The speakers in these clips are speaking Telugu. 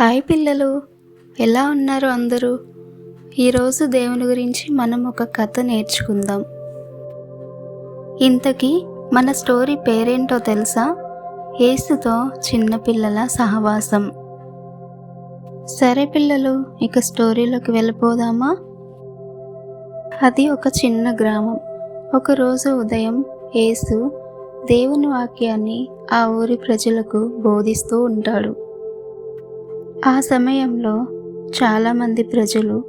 హాయ్ పిల్లలు, ఎలా ఉన్నారు అందరూ? ఈరోజు దేవుని గురించి మనం ఒక కథ నేర్చుకుందాం. ఇంతకీ మన స్టోరీ పేరేంటో తెలుసా? యేసుతో చిన్నపిల్లల సహవాసం. సరే పిల్లలు, ఇక స్టోరీలోకి వెళ్ళిపోదామా? అది ఒక చిన్న గ్రామం. ఒకరోజు ఉదయం యేసు దేవుని వాక్యాన్ని ఆ ఊరి ప్రజలకు బోధిస్తూ ఉంటాడు. ఆ సమయంలో చాలామంది ప్రజలు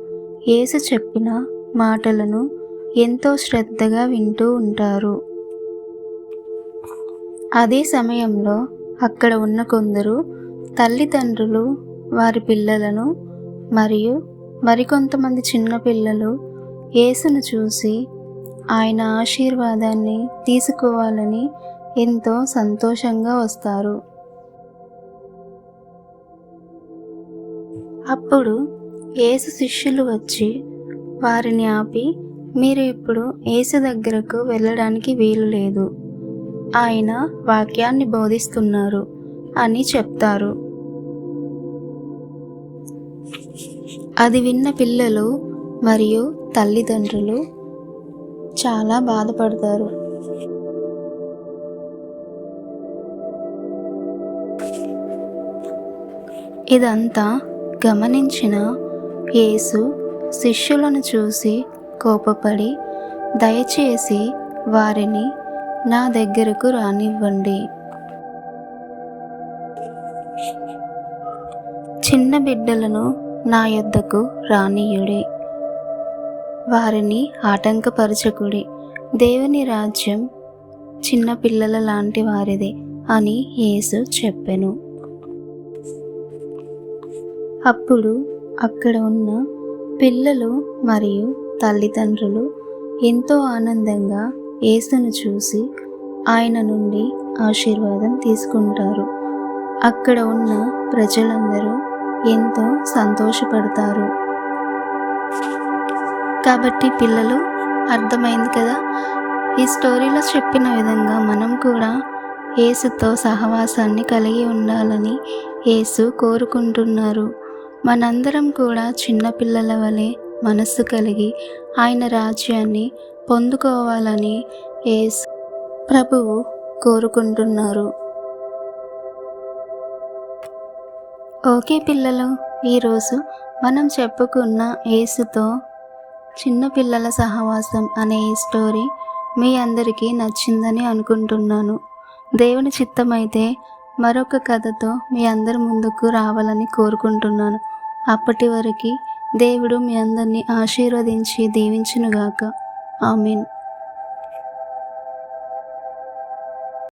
యేసు చెప్పిన మాటలను ఎంతో శ్రద్ధగా వింటూ ఉంటారు. అదే సమయంలో అక్కడ ఉన్న కొందరు తల్లిదండ్రులు వారి పిల్లలను మరియు మరికొంతమంది చిన్నపిల్లలు యేసును చూసి ఆయన ఆశీర్వాదాన్ని తీసుకోవాలని ఎంతో సంతోషంగా వస్తారు. అప్పుడు యేసు శిష్యులు వచ్చి వారిని ఆపి, మీరు ఇప్పుడు యేసు దగ్గరకు వెళ్ళడానికి వీలు లేదు, ఆయన వాక్యాన్ని బోధిస్తున్నారు అని చెప్తారు. అది విన్న పిల్లలు మరియు తల్లిదండ్రులు చాలా బాధపడతారు. ఇదంతా గమనించిన యేసు శిష్యులను చూసి కోపపడి, దయచేసి వారిని నా దగ్గరకు రానివ్వండి. చిన్న బిడ్డలను నా యొద్దకు రానియుడి, వారిని ఆటంకపరచకుడి. దేవుని రాజ్యం చిన్న పిల్లల లాంటి వారిదే అని యేసు చెప్పెను. అప్పుడు అక్కడ ఉన్న పిల్లలు మరియు తల్లిదండ్రులు ఎంతో ఆనందంగా యేసును చూసి ఆయన నుండి ఆశీర్వాదం తీసుకుంటారు. అక్కడ ఉన్న ప్రజలందరూ ఎంతో సంతోషపడతారు. కాబట్టి పిల్లలు, అర్థమైంది కదా? ఈ స్టోరీలో చెప్పిన విధంగా మనం కూడా యేసుతో సహవాసాన్ని కలిగి ఉండాలని యేసు కోరుకుంటున్నారు. మనందరం కూడా చిన్నపిల్లల వలె మనస్సు కలిగి ఆయన రాజ్యాన్ని పొందుకోవాలని యేసు ప్రభువు కోరుకుంటున్నారు. ఓకే పిల్లలు, ఈరోజు మనం చెప్పుకున్న యేసుతో చిన్నపిల్లల సహవాసం అనే ఈ స్టోరీ మీ అందరికీ నచ్చిందని అనుకుంటున్నాను. దేవుని చిత్తమైతే మరొక కథతో మీ అందరి ముందుకు రావాలని కోరుకుంటున్నాను. అప్పటి వరకు దేవుడు మీ అందరినీ ఆశీర్వదించి దీవించునుగాక. ఆమేన్.